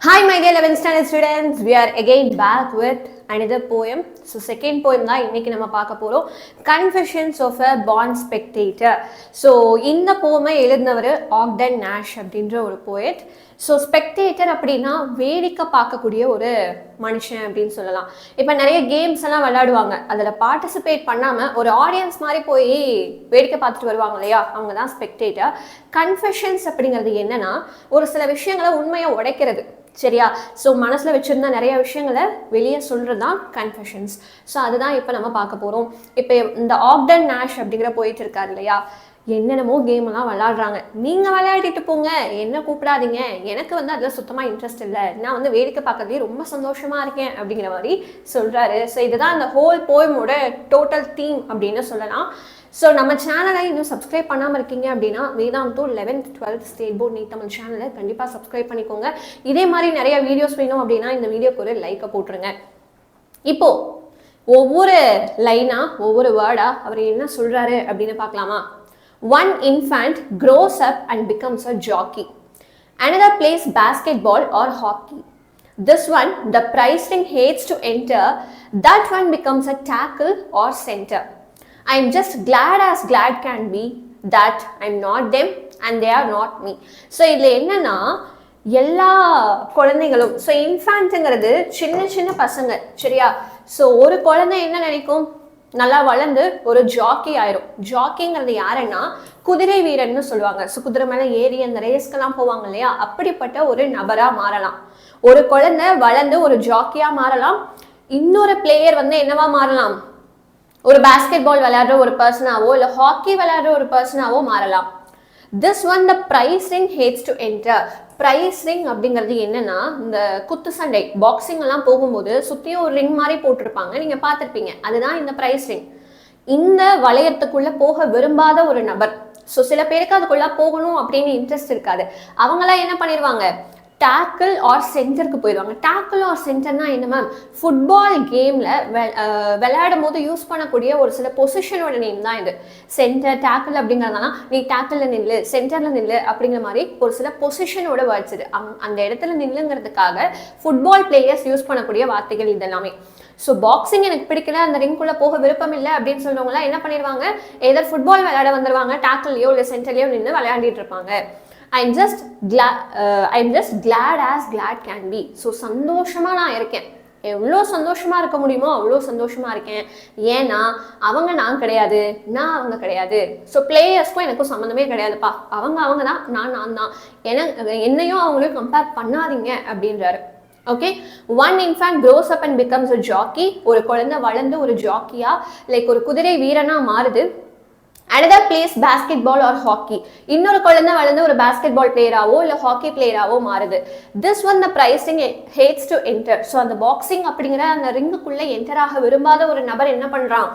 Hi my dear 11th standard students, we are again back with another poem. So second poem தான் இன்னைக்கு நம்ம பார்க்க போறோம். Confessions of a Born Spectator. So இந்த போமை எழுதினவர் Acton Nash அப்படின்ற ஒரு poet. ஸோ ஸ்பெக்டேட்டர் அப்படின்னா வேடிக்கை பார்க்கக்கூடிய ஒரு மனுஷன் அப்படின்னு சொல்லலாம். இப்போ நிறைய கேம்ஸ் எல்லாம் விளையாடுவாங்க, அதில் பார்ட்டிசிபேட் பண்ணாமல் ஒரு ஆடியன்ஸ் மாதிரி போய் வேடிக்கை பார்த்துட்டு வருவாங்க இல்லையா, அவங்க தான் ஸ்பெக்டேட்டர். கன்ஃபெஷன்ஸ் அப்படிங்கிறது என்னன்னா ஒரு சில விஷயங்களை உண்மையை உடைக்கிறது, சரியா? ஸோ மனசில் வச்சுருந்தா நிறைய விஷயங்களை வெளியே சொல்கிறது தான் கன்ஃபெஷன்ஸ். ஸோ அதுதான் இப்போ நம்ம பார்க்க போகிறோம். இப்போ இந்த ஆக்டன் நாஷ் அப்படிங்கிற போயிட்டு இருக்காரு இல்லையா, என்னென்னமோ கேம் எல்லாம் விளையாடுறாங்க. நீங்கள் விளையாடிட்டு போங்க, என்ன கூப்பிடாதீங்க, எனக்கு அதில் சுத்தமாக இன்ட்ரெஸ்ட் இல்லை, நான் வேடிக்கை பார்க்கறதே ரொம்ப சந்தோஷமாக இருக்கேன் அப்படிங்கிற மாதிரி சொல்கிறாரு. ஸோ இதுதான் அந்த ஹோல் போயமோட டோட்டல் தீம் அப்படின்னு சொல்லலாம். ஸோ நம்ம சேனலை இன்னும் சப்ஸ்கிரைப் பண்ணாமல் இருக்கீங்க அப்படின்னா Vedantu 11th 12th state board NEET Tamil சேனலை கண்டிப்பாக சப்ஸ்கிரைப் பண்ணிக்கோங்க. இதே மாதிரி நிறைய வீடியோஸ் வேணும் அப்படின்னா இந்த வீடியோக்கு ஒரு லைக்கை போட்டுருங்க. இப்போது ஒவ்வொரு லைனாக ஒவ்வொரு வேர்டாக அவர் என்ன சொல்கிறாரு அப்படின்னு பார்க்கலாமா? One infant grows up and becomes a jockey. Another plays basketball or hockey. This one, the prize ring hates to enter. That one becomes a tackle or center. I'm just glad as glad can be that I'm not them and they are not me. So இதில் என்னன்னா எல்லா குழந்தைகளும், so இன்ஃபேண்ட்டுங்கிறது சின்ன சின்ன பசங்க, சரியா? So ஒரு குழந்தை என்ன நினைக்கும், நல்லா வளர்ந்து ஒரு ஜாக்கி ஆயிரும். ஜாக்கிங்கிறது யாருன்னா குதிரை வீரன்னு சொல்லுவாங்க. ஸோ குதிரை மேலே ஏறி அந்த ரேஸ்க்கெல்லாம் போவாங்க இல்லையா, அப்படிப்பட்ட ஒரு நபராக மாறலாம். ஒரு குழந்தை வளர்ந்து ஒரு ஜாக்கியாக மாறலாம். இன்னொரு பிளேயர் என்னவா மாறலாம், ஒரு பாஸ்கெட் பால் விளையாடுற ஒரு பர்சனாவோ இல்லை ஹாக்கி விளையாடுற ஒரு பர்சனாவோ மாறலாம். This one the prize ring hates to enter. Prize ring அப்படிங்கிறது என்னன்னா, இந்த குத்து சண்டை பாக்ஸிங் எல்லாம் போகும்போது சுற்றியும் ஒரு ரிங் மாதிரி போட்டிருப்பாங்க, நீங்கள் பார்த்துருப்பீங்க, அதுதான் இந்த ப்ரைஸ் ரிங். இந்த வளையத்துக்குள்ளே போக விரும்பாத ஒரு நபர், ஸோ சில பேருக்கு அதுக்குள்ளே போகணும் அப்படின்னு இன்ட்ரெஸ்ட் இருக்காது, அவங்களாம் என்ன பண்ணிடுவாங்க, டேக்கிள் ஆர் சென்டருக்கு போயிடுவாங்க. டேக்கிள் ஆர் சென்டர்னா என்ன மேம்? ஃபுட்பால் கேமில் விளையாடும் போது யூஸ் பண்ணக்கூடிய ஒரு சில பொசிஷனோட நேம் தான் இது. சென்டர், டேக்கிள் அப்படிங்கிறதுனால நீ டேக்கிளில் நில்லு, சென்டரில் நில்லு அப்படிங்கிற மாதிரி ஒரு சில பொசிஷனோட வேர்ட்ஸ் இது. அந்த இடத்துல நில்லுங்கிறதுக்காக ஃபுட்பால் பிளேயர்ஸ் யூஸ் பண்ணக்கூடிய வார்த்தைகள் இதெல்லாமே. ஸோ பாக்ஸிங் எனக்கு பிடிக்கல, அந்த ரிங்குள்ளே போக விருப்பம் இல்லை அப்படின்னு சொல்றவங்களாம் என்ன பண்ணிடுவாங்க, ஏதோ ஃபுட்பால் விளையாட வந்துடுவாங்க, டேக்கிள்லையோ இல்லை சென்டர்லையோ நின்று விளையாடிட்டு இருப்பாங்க. I'm just glad as glad can be. So சந்தோஷமாக நான் இருக்கேன், எவ்வளோ சந்தோஷமாக இருக்க முடியுமோ அவ்வளோ சந்தோஷமாக இருக்கேன். ஏன்னா அவங்க நான் கிடையாது, நான் அவங்க கிடையாது. ஸோ பிளேயர்ஸ்க்கும் எனக்கும் சம்மந்தமே கிடையாதுப்பா, அவங்க தான், நான் தான், என்னையும் அவங்களையும் கம்பேர் பண்ணாதீங்க அப்படின்றாரு. Okay, one infant grows up and becomes a jockey. ஒரு குழந்தை வளர்ந்து ஒரு ஜாக்கியா லைக் ஒரு குதிரை வீரனா மாறுது. Another plays basketball or hockey. இன்னொரு குழந்தை வளர்ந்து ஒரு பாஸ்கெட்பால் பிளேயராவோ இல்லை ஹாக்கி பிளேயராவோ மாறுது. This one the prize ring hates to enter. So அந்த பாக்ஸிங் அப்படிங்கிற அந்த ரிங்குக்குள்ளே என்டர் ஆக விரும்பாத ஒரு நபர் என்ன பண்ணுறான்,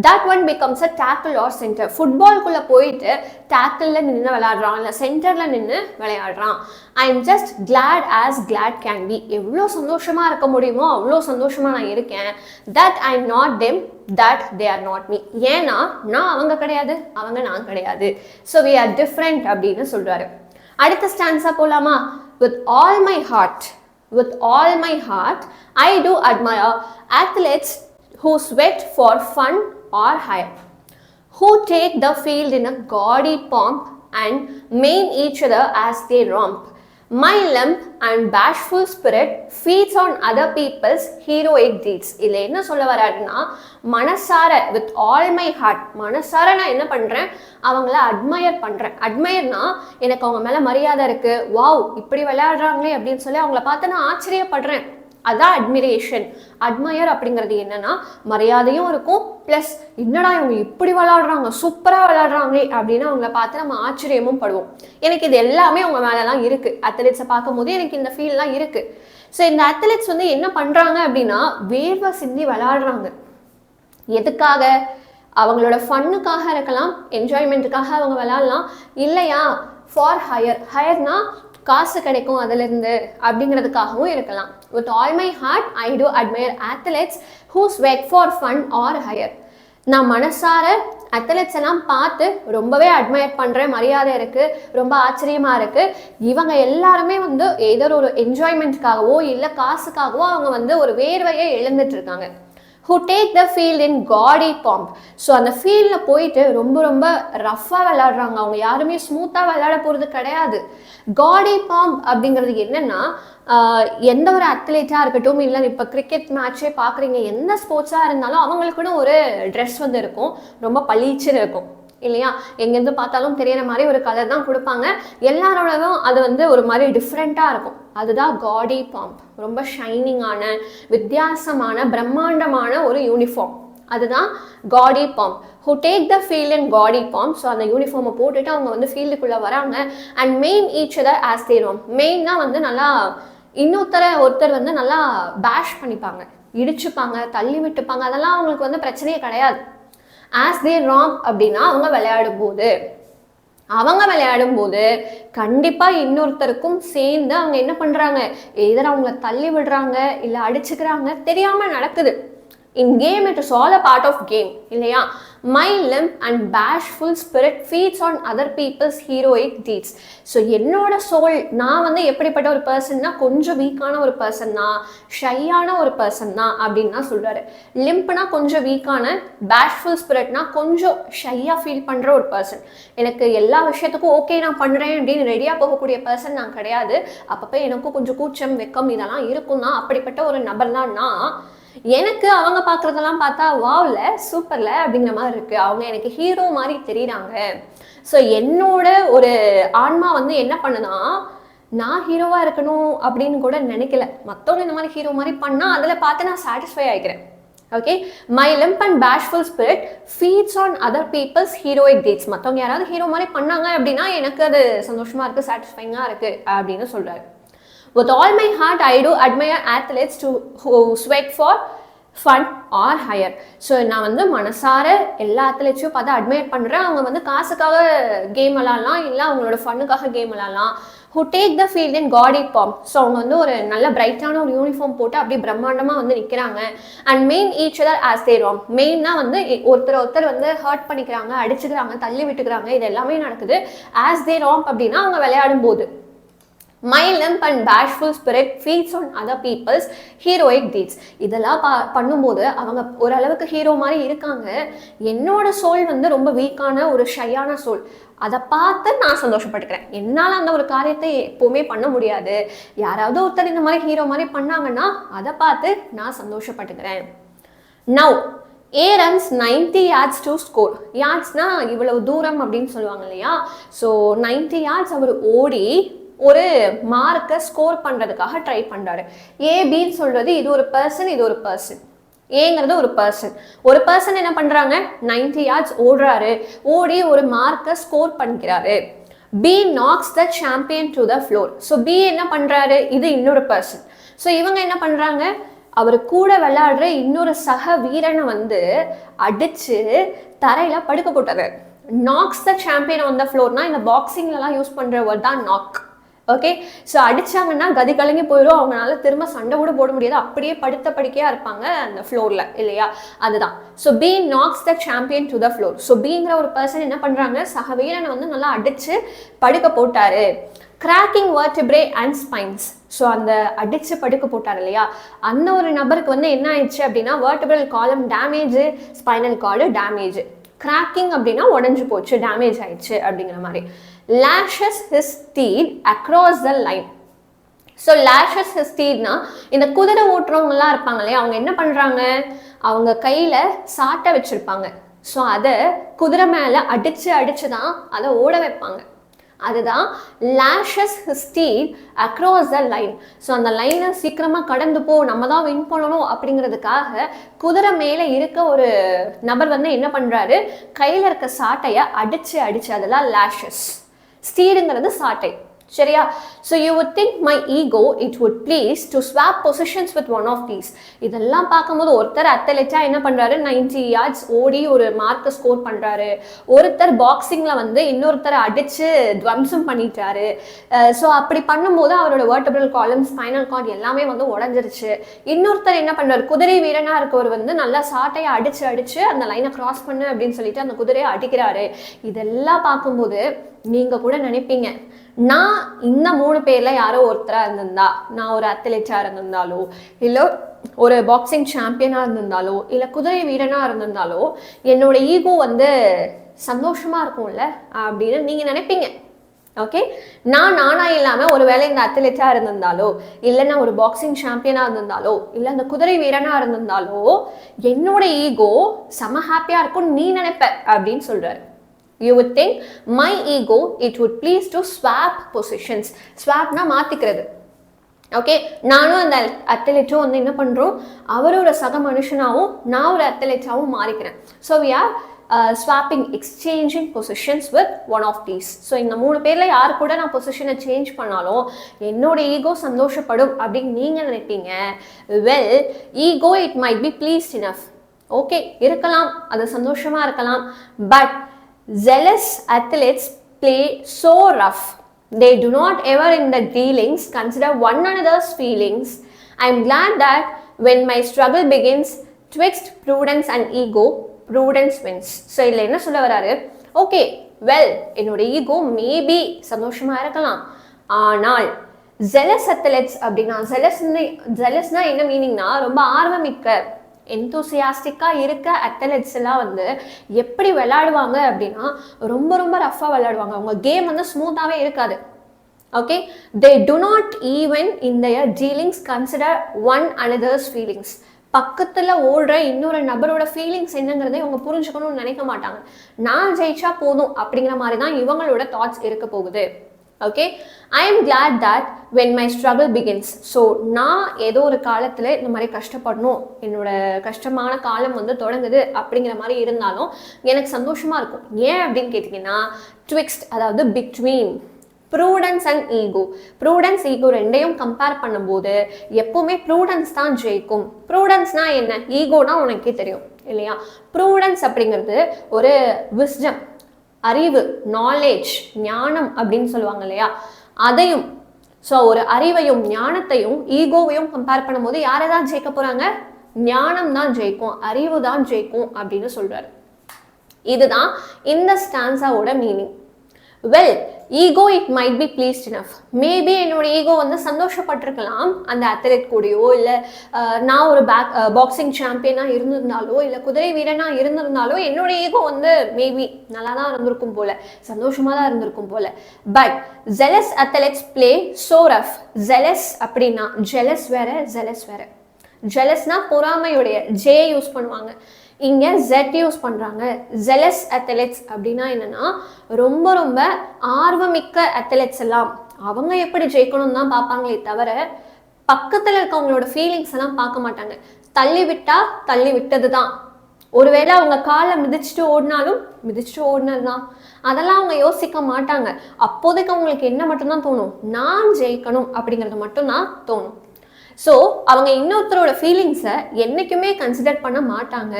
that one becomes a tackle or centre. ஃபுட்பால்குள்ளே போயிட்டு டேக்கிளில் நின்று விளையாடுறான் இல்லை சென்டரில் நின்று விளையாடுறான். I am just glad as glad can be. எவ்வளோ சந்தோஷமாக இருக்க முடியுமோ அவ்வளோ சந்தோஷமாக நான் இருக்கேன். That I am not them, that they are not me. ஏன்னா நான் அவங்க கிடையாது, அவங்க நான் கிடையாது. So we are different அப்படின்னு சொல்றாரு. அடுத்த ஸ்டான்ஸா போலாமா? With all my heart I do admire athletes who sweat for fun or hire, who take the field in a gaudy pomp and maim each other as they romp. My limp and bashful spirit feeds on other people's heroic deeds. இதில் என்ன சொல்ல வராருன்னா, மனசார with all my heart, மனசார நான் என்ன பண்ணுறேன், அவங்கள அட்மையர் பண்ணுறேன். அட்மையர்னா எனக்கு அவங்க மேலே மரியாதை இருக்குது, வாவ் இப்படி விளையாடுறாங்களே அப்படின்னு சொல்லி அவங்கள பார்த்து நான் ஆச்சரியப்படுறேன், அதான் அட்மிரேஷன். அட்மையர் அப்படிங்கிறது என்னன்னா மரியாதையும் இருக்கும், ப்ளஸ் என்னடா இவங்க இப்படி விளையாடுறாங்க, சூப்பராக விளையாடுறாங்களே அப்படின்னு அவங்கள பார்த்து நம்ம ஆச்சரியமும் படுவோம். எனக்கு இது எல்லாமே அவங்க மேலெலாம் இருக்குது. அத்லெட்ஸை பார்க்கும் போது எனக்கு இந்த ஃபீல்லாம் இருக்குது. ஸோ இந்த அத்லெட்ஸ் என்ன பண்ணுறாங்க அப்படின்னா வேர்வை சிந்தி விளையாடுறாங்க. எதுக்காக? அவங்களோட ஃபன்னுக்காக இருக்கலாம், என்ஜாய்மெண்ட்டுக்காக அவங்க விளையாடலாம், இல்லையா ஃபார் ஹையர்னா காசு கிடைக்கும் அதிலிருந்து அப்படிங்கிறதுக்காகவும் இருக்கலாம். With all my heart I do admire athletes who sweat for fun or hire. நான் மனசார அத்லெட்ஸ் எல்லாம் பார்த்து ரொம்பவே அட்மையர் பண்ணுறேன், மரியாதை இருக்குது, ரொம்ப ஆச்சரியமாக இருக்குது. இவங்க எல்லாருமே வந்து ஏதோ ஒரு என்ஜாய்மெண்ட்டுக்காகவோ இல்லை காசுக்காகவோ அவங்க வந்து ஒரு வேர்வையை இழந்துட்டு இருக்காங்க. who take the field in gaudy pomp. So அந்த ஃபீல்டில் போயிட்டு ரொம்ப ரொம்ப ரஃப்பாக விளையாடுறாங்க. அவங்க யாருமே ஸ்மூத்தாக விளையாட போகிறது கிடையாது. காடி பாம்ப் அப்படிங்கிறது என்னென்னா, எந்த ஒரு அத்லீட்டாக இருக்கட்டும், இல்லை இப்போ கிரிக்கெட் மேட்சே பார்க்குறீங்க, எந்த ஸ்போர்ட்ஸாக இருந்தாலும் அவங்களுக்குன்னு ஒரு ட்ரெஸ் வந்து இருக்கும், ரொம்ப பளிச்சுன்னு இருக்கும் இல்லையா? எங்கேருந்து பார்த்தாலும் தெரியற மாதிரி ஒரு கலர் தான் கொடுப்பாங்க. எல்லாரோடவும் அது வந்து ஒரு மாதிரி டிஃப்ரெண்ட்டாக இருக்கும். அதுதான் காடி பாம்ப். ரொம்ப ஷைனிங்கான, வித்தியாசமான, பிரம்மாண்டமான ஒரு யூனிஃபார்ம். அதுதான் காடி bomb. who take the field in gaudy pomp. So அந்த யூனிஃபார்மை போட்டுட்டு அவங்க வந்து ஃபீல்டுக்குள்ளே வராங்க. And main each other as they roam. மெயின்னா வந்து நல்லா ஒருத்தர் வந்து நல்லா பேஷ் பண்ணிப்பாங்க, இடிச்சுப்பாங்க, தள்ளி விட்டுப்பாங்க. அதெல்லாம் அவங்களுக்கு வந்து பிரச்சனையே கிடையாது. as they romp அப்படின்னா அவங்க விளையாடும் போது கண்டிப்பாக இன்னொருத்தருக்கும் சேர்ந்து அவங்க என்ன பண்ணுறாங்க, எதிர அவங்கள தள்ளி விடுறாங்க, இல்லை அடிச்சுக்கிறாங்க, தெரியாமல் நடக்குது. In game it is all a part of game இல்லையா? My limp and bashful spirit feeds on other people's heroic deeds. So என்னோட சோல், நான் வந்து எப்படிப்பட்ட ஒரு பர்சன்னா, கொஞ்சம் வீக்கான ஒரு பர்சன் தான், ஷையான ஒரு பர்சன் தான் அப்படின்னு தான் சொல்கிறாரு. லிம்ப்னா கொஞ்சம் வீக்கான, பேஷ்ஃபுல் ஸ்பிரிட்னா கொஞ்சம் ஷையாக ஃபீல் பண்ணுற ஒரு பர்சன். எனக்கு எல்லா விஷயத்துக்கும் ஓகே நான் பண்ணுறேன் அப்படின்னு ரெடியாக போகக்கூடிய பர்சன் நான் கிடையாது. அப்பப்போ எனக்கும் கொஞ்சம் கூச்சம், வெக்கம் இதெல்லாம் இருக்கும் தான். அப்படிப்பட்ட ஒரு நபர் தான் நான். எனக்கு அவங்க பார்க்குறதெல்லாம் பார்த்தா வாவ்ல சூப்பர்ல அப்படிங்கிற மாதிரி இருக்குது. அவங்க எனக்கு ஹீரோ மாதிரி தெரியுறாங்க. ஸோ என்னோட ஒரு ஆன்மா வந்து என்ன பண்ணுனா, நான் ஹீரோவாக இருக்கணும் அப்படின்னு கூட நினைக்கல. மற்றவங்க இந்த மாதிரி ஹீரோ மாதிரி பண்ணால் அதில் பார்த்து நான் சாட்டிஸ்ஃபை ஆகிக்கிறேன். Okay, my limp and bashful spirit feeds on other people's heroic deeds. மற்றவங்க யாராவது ஹீரோ மாதிரி பண்ணாங்க அப்படின்னா எனக்கு அது சந்தோஷமாக இருக்குது, சாட்டிஸ்ஃபைங்காக இருக்குது அப்படின்னு சொல்கிறாரு. With all my heart, I do admire athletes who sweat for fun or hire. So நான் வந்து மனசார எல்லா அத்லெட்ஸையும் பார்த்து அட்மையர் பண்ணுறேன். அவங்க வந்து காசுக்காக கேம் விளாட்லாம், இல்லை அவங்களோட ஃபன்னுக்காக கேம் விளாட்லாம். who take the field in gaudy pomp. So அவங்க வந்து ஒரு நல்ல பிரைட்டான ஒரு யூனிஃபார்ம் போட்டு அப்படியே பிரம்மாண்டமாக வந்து நிற்கிறாங்க. And main each other as they roam. மெயின்னா வந்து ஒருத்தர் வந்து ஹர்ட் பண்ணிக்கிறாங்க, அடிச்சுக்கிறாங்க, தள்ளி விட்டுக்கிறாங்க, இது எல்லாமே நடக்குது. as they romp அப்படின்னா அவங்க விளையாடும் போது. My limp and bashful spirit feeds on other people's heroic deeds. இதெல்லாம் பண்ணும்போது அவங்க ஓரளவுக்கு ஹீரோ மாதிரி இருக்காங்க. என்னோட சோல் வந்து ரொம்ப வீக்கான ஒரு ஷையான சோல். அதை பார்த்து நான் சந்தோஷப்பட்டுக்கிறேன். என்னால் அந்த ஒரு காரியத்தை எப்போவுமே பண்ண முடியாது. யாராவது ஒருத்தர் இந்த மாதிரி ஹீரோ மாதிரி பண்ணாங்கன்னா அதை பார்த்து நான் சந்தோஷப்பட்டுக்கிறேன். Now A runs 90 yards to score. யார்ட்ஸ்னா இவ்வளவு தூரம் அப்படின்னு சொல்லுவாங்க இல்லையா? ஸோ 90 yards அவர் ஓடி ஒரு மார்க்கை ஸ்கோர் பண்ணுறதுக்காக ட்ரை பண்ணுறாரு. ஏபின்னு சொல்கிறது இது ஒரு பர்சன், இது ஒரு பர்சன். ஏங்கிறது ஒரு பர்சன் என்ன பண்ணுறாங்க, 90 yards ஓடுறாரு, ஓடி ஒரு மார்க்கை ஸ்கோர் பண்ணிக்கிறாரு. B knocks the champion to the floor. So B என்ன பண்ணுறாரு, இது இன்னொரு பர்சன். ஸோ இவங்க என்ன பண்ணுறாங்க, அவர் கூட விளையாடுற இன்னொரு சக வீரனை வந்து அடித்து தரையில் படுக்க போட்டாரு. Knocks the champion on the ஃப்ளோர்னா இந்த பாக்ஸிங்லலாம் யூஸ் பண்ணுற வேர்ட் தான் நாக். ஓகே, ஸோ அடிச்சாங்கன்னா கதி கலங்கி போயிடும், அவங்களால திரும்ப சண்டை கூட போட முடியாது, அப்படியே படுத்த படுக்கையாக இருப்பாங்க அந்த ஃப்ளோரில் இல்லையா? அதுதான். So B knocks the champion to the floor. So பிங்கிற ஒரு பர்சன் என்ன பண்ணுறாங்க, சக வீரனை வந்து நல்லா அடித்து படுக்க போட்டாரு. Cracking vertebrae and spines. So அந்த அடித்து படுக்க போட்டார் இல்லையா, அந்த ஒரு நபருக்கு வந்து என்ன ஆயிடுச்சு அப்படின்னா, வெர்டிபிரல் காலம் damage, spinal cord damage. Cracking அப்படின்னா உடஞ்சி போச்சு, டேமேஜ் ஆயிடுச்சு அப்படிங்கிற மாதிரி. lashes his steed across the line. So lashes his steedனா இந்த குதிரை ஓட்டுறவங்கலாம் இருப்பாங்க இல்லையா, அவங்க என்ன பண்ணுறாங்க, அவங்க கையில் சாட்டை வச்சுருப்பாங்க. ஸோ அதை குதிரை மேலே அடித்து தான் அதை ஓட வைப்பாங்க. அதுதான் lashes his steed across the line. So அந்த லைனை சீக்கிரமாக கடந்து போ, நம்ம தான் வின் பண்ணணும் அப்படிங்கிறதுக்காக குதிரை மேலே இருக்க ஒரு நபர் வந்து என்ன பண்ணுறாரு, கையில் இருக்க சாட்டையை அடித்து அதெல்லாம் lashes. ஸ்டீடுங்கிறது சாட்டை. சரியா? So you would think my ego it would please to swap positions with one of these. இதெல்லாம் பார்க்கும்போது ஒருத்தர் அத்லெட்டா என்ன பண்றாரு 90 yards ஓடி ஒரு மார்க் ஸ்கோர் பண்றாரு, ஒருத்தர் பாக்ஸிங்ல வந்து இன்னொருத்தரை அடிச்சு துவம்சம் பண்ணிட்டாரு. ஸோ அப்படி பண்ணும்போது அவரோட வெர்டபிரல் காலம் ஸ்பைனல் கார்டு எல்லாமே வந்து உடஞ்சிருச்சு. இன்னொருத்தர் என்ன பண்றாரு, குதிரை வீரனா இருக்கவர் வந்து நல்லா சாட்டையை அடிச்சு அடிச்சு அந்த லைனை கிராஸ் பண்ணு அப்படின்னு சொல்லிட்டு அந்த குதிரையை அடிக்கிறாரு. இதெல்லாம் பார்க்கும்போது நீங்க கூட நினைப்பீங்க, நான் இந்த 3 பேர்ல யாரோ ஒருத்தரா இருந்திருந்தா, நான் ஒரு அத்லெட்டா இருந்திருந்தாலோ இல்ல ஒரு பாக்ஸிங் சாம்பியனா இருந்திருந்தாலோ இல்ல குதிரை வீரனா இருந்திருந்தாலோ என்னோட ஈகோ வந்து சந்தோஷமா இருக்கும்ல அப்படின்னு நீங்க நினைப்பீங்க. ஓகே, நானா இல்லாம ஒருவேளை இந்த அத்லெட்டா இருந்திருந்தாலோ இல்லைன்னா ஒரு பாக்ஸிங் சாம்பியனா இருந்திருந்தாலோ இல்ல அந்த குதிரை வீரனா இருந்திருந்தாலோ என்னோட ஈகோ செம ஹாப்பியா இருக்கும் நீ நினைப்ப அப்படின்னு சொல்றாரு. You would think my ego it would please to swap positions. swap na மாத்திக்கிறது. ஓகே, நானும் அந்த அத்லெட்டும் வந்து என்ன பண்றோம், அவரோட சக மனுஷனாவும் நான் ஒரு அத்லெட்டாவும் மாறிக்கிறேன். So we are swapping, exchanging positions with one of these. So இந்த 3 பேர்ல யார் கூட நான் பொசிஷனை சேஞ்ச் பண்ணாலும் என்னோட ஈகோ சந்தோஷப்படும் அப்படின்னு நீங்க நினைப்பீங்க. Well, ego it might be pleased enough. Okay, இருக்கலாம், அது சந்தோஷமா இருக்கலாம். But zealous athletes play so rough. They do not ever in the dealings consider one another's feelings. I am glad that when my struggle begins twixt prudence and ego, prudence wins. So இல்ல என்ன சொல்ல வராரு, okay well என்னோட ego maybe சந்தோஷமா இருக்கலாம், ஆனால் zealous athletes அப்படின்னா zealousனா என்ன மீனிங்னா ரொம்ப ஆர்வமிக்க எந்தூசியாஸ்டிக்கா இருக்க அத்லெட்ஸ் எல்லாம் வந்து எப்படி விளையாடுவாங்க அப்படின்னா ரொம்ப ரொம்ப ரஃபா விளையாடுவாங்க. அவங்க கேம் வந்து ஸ்மூத்தாவே இருக்காது. Okay, they do not even in their dealings consider one another's feelings. பக்கத்துல ஓடுற இன்னொரு நபரோட ஃபீலிங்ஸ் என்னங்கிறதை இவங்க புரிஞ்சுக்கணும்னு நினைக்க மாட்டாங்க. நான் ஜெயிச்சா போதும் அப்படிங்கிற மாதிரி தான் இவங்களோட தாட்ஸ் இருக்க போகுது. Okay, I am glad that when my struggle begins. So நான் ஏதோ ஒரு காலத்தில் இந்த மாதிரி கஷ்டப்படணும், என்னோட கஷ்டமான காலம் வந்து தொடங்குது அப்படிங்கிற மாதிரி இருந்தாலும் எனக்கு சந்தோஷமா இருக்கும். ஏன் அப்படின்னு கேட்டிங்கன்னா ட்விக்ஸ்ட், அதாவது between prudence and ego. Prudence ego ரெண்டையும் கம்பேர் பண்ணும்போது எப்பவுமே ப்ரூடன்ஸ் தான் ஜெயிக்கும். ப்ரூடன்ஸ்னா என்ன, ஈகோனா உனக்கே தெரியும் இல்லையா? ப்ரூடன்ஸ் அப்படிங்கிறது ஒரு விஸ்டம், அறிவு, நாலேஜ், ஞானம் அப்படின்னு சொல்லுவாங்க இல்லையா, அதையும். ஸோ ஒரு அறிவையும் ஞானத்தையும் ஈகோவையும் கம்பேர் பண்ணும்போது யாரை தான் ஜெயிக்க போறாங்க, ஞானம் தான் ஜெயிக்கும், அறிவு தான் ஜெயிக்கும் அப்படின்னு சொல்றாரு. இதுதான் இந்த ஸ்டான்ஸாவோட meaning. Well, ego it might be pleased enough. Maybe என்னோட ஈகோ வந்து சந்தோஷப்பட்டிருக்கலாம் அந்த அத்லெட் கூடயோ, இல்லை நான் ஒரு பாக்ஸிங் சாம்பியனாக இருந்திருந்தாலோ இல்லை குதிரை வீரனாக இருந்திருந்தாலோ என்னோட ஈகோ வந்து மேபி நல்லா தான் இருந்திருக்கும் போல, சந்தோஷமாக தான் இருந்திருக்கும் போல. But zealous athletes play so rough. zealous அப்படின்னா jealous வேற, zealous வேற. jealousனா பொறாமையுடைய, ஜே யூஸ் பண்ணுவாங்க, இங்க Z யூஸ் பண்றாங்க. zealous athletes அப்படின்னா என்னன்னா ரொம்ப ரொம்ப ஆர்வமிக்க அத்லெட்ஸ் எல்லாம் அவங்க எப்படி ஜெயிக்கணும் தான் பார்ப்பாங்களே தவிர பக்கத்துல இருக்கவங்களோட ஃபீலிங்ஸ் எல்லாம் பார்க்க மாட்டாங்க. தள்ளி விட்டா தள்ளி விட்டது தான். ஒருவேளை அவங்க காலை மிதிச்சுட்டு ஓடினாலும் மிதிச்சுட்டு ஓடினது தான். அதெல்லாம் அவங்க யோசிக்க மாட்டாங்க. அப்போதைக்கு அவங்களுக்கு என்ன மட்டும்தான் தோணும், நான் ஜெயிக்கணும் அப்படிங்கிறது மட்டும்தான் தோணும். ஸோ அவங்க இன்னொருத்தரோட ஃபீலிங்ஸை என்னைக்குமே கன்சிடர் பண்ண மாட்டாங்க.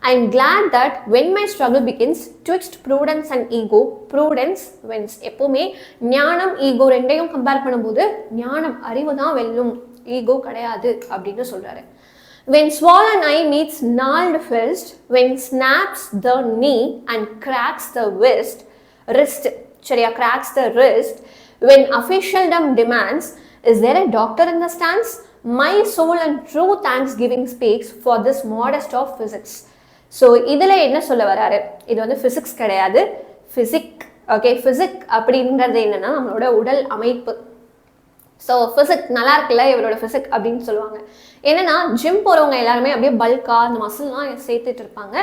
I am glad that when my struggle begins twixt prudence and ego, prudence wins. எப்பவுமே ஞானம் ஈகோ ரெண்டையும் கம்பேர் பண்ணும்போது ஞானம், அறிவு தான் வெல்லும், ஈகோ கிடையாது அப்படின்னு சொல்றாரு. When swollen eye meets gnarled fist, when snaps the knee and cracks the wrist, சரியா, cracks the wrist, when officialdom demands, is there a doctor in the stands? My soul and true thanksgiving speaks for this modest of physics. So இதில் என்ன சொல்ல வராரு, இது வந்து physics கிடையாது, physique. Okay, physique அப்படிங்கிறது என்னன்னா நம்மளோட உடல் அமைப்பு. ஸோ ஃபிசிக் நல்லா இருக்குல்ல இவரோட ஃபிசிக் அப்படின்னு சொல்லுவாங்க. என்னன்னா ஜிம் போகிறவங்க எல்லாருமே அப்படியே பல்காக அந்த மசில்லாம் சேர்த்துட்டு இருப்பாங்க.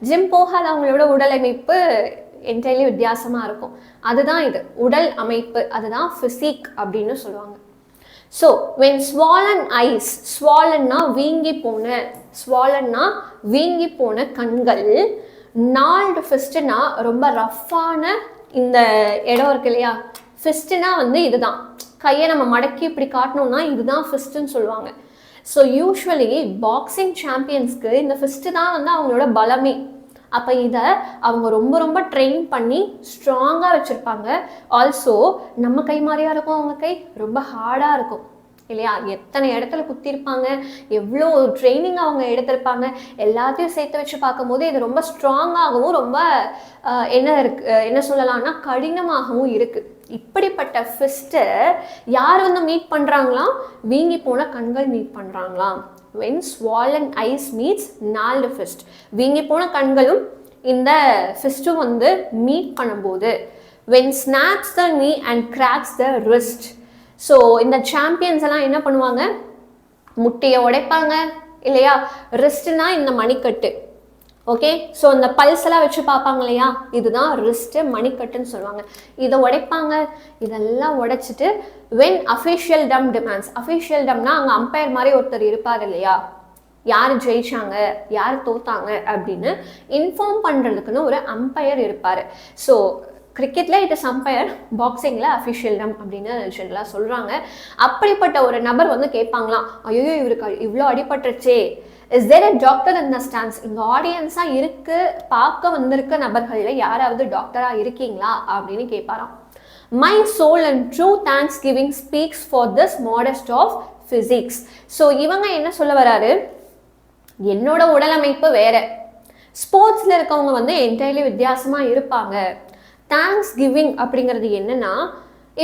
ஜிம் போகாதவங்களோட உடல் அமைப்பு என்டையர்லி வித்தியாசமாக இருக்கும். அதுதான் இது உடல் அமைப்பு, அதுதான் ஃபிசிக் அப்படின்னு சொல்லுவாங்க. ஸோ வென் swollen eyes, swollenனா வீங்கி போன, swollenனா வீங்கி போன கண்கள், gnarled fistனா ரொம்ப ரஃப்பான இந்த இடம் இருக்கு இல்லையா, ஃபிஸ்ட்னா வந்து இதுதான், கையை நம்ம மடக்கி இப்படி காட்டணும்னா இதுதான் ஃபிஸ்ட்னு சொல்லுவாங்க. ஸோ யூஸ்வலி பாக்ஸிங் சாம்பியன்ஸ்க்கு இந்த ஃபிஸ்ட்டு தான் வந்து அவங்களோட பலமே. அப்போ இதை அவங்க ரொம்ப ரொம்ப ட்ரெயின் பண்ணி ஸ்ட்ராங்காக வச்சுருப்பாங்க. ஆல்சோ நம்ம கை மாதிரியா இருக்கும், அவங்க கை ரொம்ப ஹார்டாக இருக்கும் இல்லையா? எத்தனை இடத்துல குத்திருப்பாங்க, எவ்வளோ ட்ரைனிங் அவங்க எடுத்திருப்பாங்க, எல்லாத்தையும் சேர்த்து வச்சு பார்க்கும்போது இது ரொம்ப ஸ்ட்ராங்காகவும் ரொம்ப என்ன சொல்லலாம்னா கடினமாகவும் இருக்குது. இப்படிப்பட்ட ஃபிஸ்ட்டை யார் வந்து மீட் பண்ணுறாங்களாம்? வீங்கி போன கண்கள் meet பண்ணுறாங்களாம். when swollen eyes meets gnarled fist. வீங்கி போன கண்களும் இந்த ஃபிஸ்ட்டும் வந்து மீட் பண்ணும்போது when snaps the knee and cracks the wrist. So இந்த சாம்பியன்ஸ் எல்லாம் என்ன பண்ணுவாங்க? முட்டையை உடைப்பாங்க இல்லையா? ரிஸ்ட்னா இந்த மணிக்கட்டு, ஓகே. ஸோ இந்த பல்ஸ் எல்லாம் வச்சு பார்ப்பாங்க இல்லையா? இதுதான் ரிஸ்ட்டு, மணிக்கட்டுன்னு சொல்லுவாங்க. இதை உடைப்பாங்க. இதெல்லாம் உடைச்சிட்டு வென் அஃபிஷியல் டம் டிமாண்ட்ஸ், அஃபிஷியல் டம்னா அங்கே அம்பையர் மாதிரி ஒருத்தர் இருப்பார் இல்லையா? யார் ஜெயிச்சாங்க, யார் தோத்தாங்க அப்படின்னு இன்ஃபார்ம் பண்ணுறதுக்குன்னு ஒரு அம்பையர் இருப்பார். ஸோ கிரிக்கெட்டில் இட் இஸ் அம்பையர், பாக்ஸிங்கில் அஃபிஷியல் டம் அப்படின்னு ஜென்ரலாக சொல்கிறாங்க. அப்படிப்பட்ட ஒரு நபர் வந்து கேட்பாங்களாம், ஐயோ இவருக்கு இவ்வளோ அடிபட்டுருச்சே, is there a doctor in the stands? இங்கே ஆடியன்ஸாக இருக்கு, பார்க்க வந்திருக்க நபர்களில் யாராவது டாக்டராக இருக்கீங்களா அப்படின்னு கேட்பாராம். My soul and true thanks giving speaks for this modest of physics. So இவங்க என்ன சொல்ல வராரு? என்னோட உடலமைப்பு வேற, ஸ்போர்ட்ஸில் இருக்கவங்க வந்து என்டையர்லி வித்தியாசமாக இருப்பாங்க. தேங்க்ஸ் கிவிங் அப்படிங்கிறது என்னன்னா,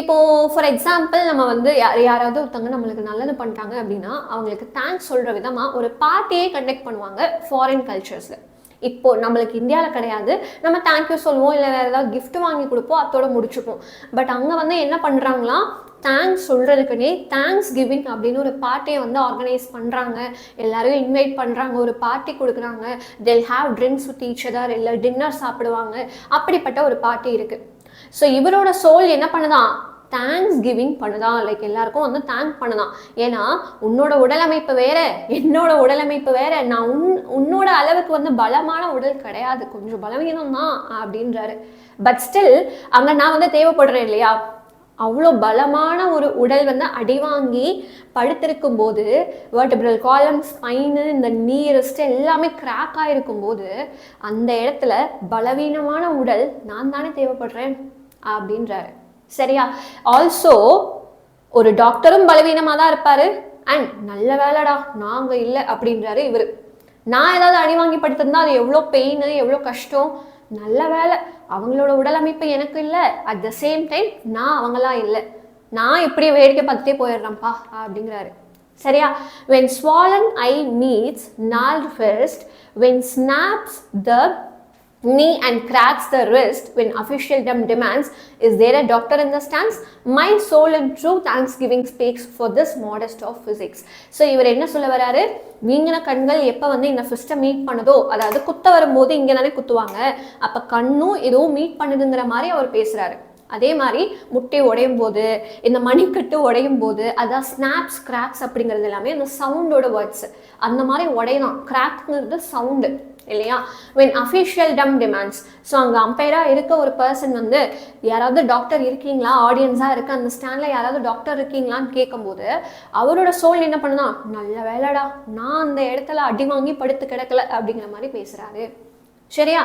இப்போது ஃபார் எக்ஸாம்பிள் நம்ம வந்து யாராவது ஒருத்தவங்க நம்மளுக்கு நல்லது பண்ணிட்டாங்க அப்படின்னா அவங்களுக்கு தேங்க்ஸ் சொல்கிற விதமாக ஒரு பார்ட்டியே கண்டக்ட் பண்ணுவாங்க ஃபாரின் கல்ச்சர்ஸில். இப்போது நம்மளுக்கு இந்தியாவில் கிடையாது, நம்ம தேங்க்யூ சொல்லுவோம், இல்லை வேறு ஏதாவது கிஃப்ட் வாங்கி கொடுப்போம், அதோட முடிச்சுப்போம். பட் அங்கே வந்து என்ன பண்ணுறாங்களாம், தேங்க்ஸ் சொல்கிறதுக்குனே தேங்க்ஸ் கிவிங் அப்படின்னு ஒரு பார்ட்டியை வந்து ஆர்கனைஸ் பண்ணுறாங்க. எல்லாரும் இன்வைட் பண்ணுறாங்க, ஒரு பார்ட்டி கொடுக்குறாங்க. they'll have drinks with each other, இல்லை டின்னர் சாப்பிடுவாங்க. அப்படிப்பட்ட ஒரு பார்ட்டி இருக்குது. ஸோ இவரோட சோல் என்ன பண்ணுதான்? தேங்க்ஸ் கிவிங் பண்ணுதான். லைக் எல்லாருக்கும் வந்து தேங்க் பண்ணுதான். ஏன்னா உன்னோட உடலமைப்பு வேற, என்னோட உடலமைப்பு வேற, நான் உன்னோட அளவுக்கு வந்து பலமான உடல் கிடையாது, கொஞ்சம் பலவீனம் தான் அப்படின்றாரு. பட் ஸ்டில் அங்கே நான் வந்து தேவைப்படுறேன் இல்லையா? அவ்வளோ பலமான ஒரு உடல் வந்து அடிவாங்கி படுத்திருக்கும் போது, வெர்டிபிரல் காலம், ஸ்பைனு, இந்த நீ ரிஸ்ட் எல்லாமே கிராக் ஆகிருக்கும் போது அந்த இடத்துல பலவீனமான உடல் நான் தானே தேவைப்படுறேன் அப்படின்றாரு. சரியா? ஆல்சோ ஒரு டாக்டரும் பலவீனமாக தான் இருப்பார். அண்ட் நல்ல வேலைடா நாங்கள் இல்லை அப்படின்றாரு இவர். நான் ஏதாவது அடி வாங்கி படுத்திருந்தா அது எவ்வளோ பெயின், எவ்வளோ கஷ்டம். நல்ல வேலை அவங்களோட உடலமைப்பு எனக்கு இல்லை, அட் த சேம் டைம் நான் அவங்களாம் இல்லை, நான் இப்படி வேடிக்கை பார்த்துட்டே போயிடுறேன்ப்பா அப்படிங்கிறாரு. சரியா? when swollen eye meets gnarled fist, when snaps the knee and cracks the wrist, when officialdom demands, is there a doctor in the stands? My soul in true thanksgiving speaks for this modest of physics. So இவர் என்ன சொல்ல வராரு? வீங்கின கண்கள் எப்போ வந்து இந்த ஃபிஸ்ட்டை meet பண்ணுதோ, அதாவது குத்த வரும்போது இங்கே தானே குத்துவாங்க, அப்போ கண்ணும் எதுவும் மீட் பண்ணுதுங்கிற மாதிரி அவர் பேசுகிறாரு. அதே மாதிரி முட்டை உடையும் போது, இந்த மணிக்கட்டு உடையும் போது, அதான் ஸ்னாப்ஸ் கிராக்ஸ் அப்படிங்கிறது எல்லாமே அந்த சவுண்டோட வேர்ட்ஸ். அந்த மாதிரி உடையலாம். கிராக்ங்கிறது சவுண்டு இல்லையா? when official dumb demands. So அங்கே அம்பையராக இருக்க ஒரு பர்சன் வந்து யாராவது டாக்டர் இருக்கீங்களா, ஆடியன்ஸாக இருக்க அந்த ஸ்டாண்டில் யாராவது டாக்டர் இருக்கீங்களான்னு கேட்கும்போது அவரோட சோல் என்ன பண்ணுதா? நல்ல வேலைடா நான் அந்த இடத்துல அடி வாங்கி படுத்து கிடக்கல அப்படிங்கிற மாதிரி பேசுகிறாரு. சரியா?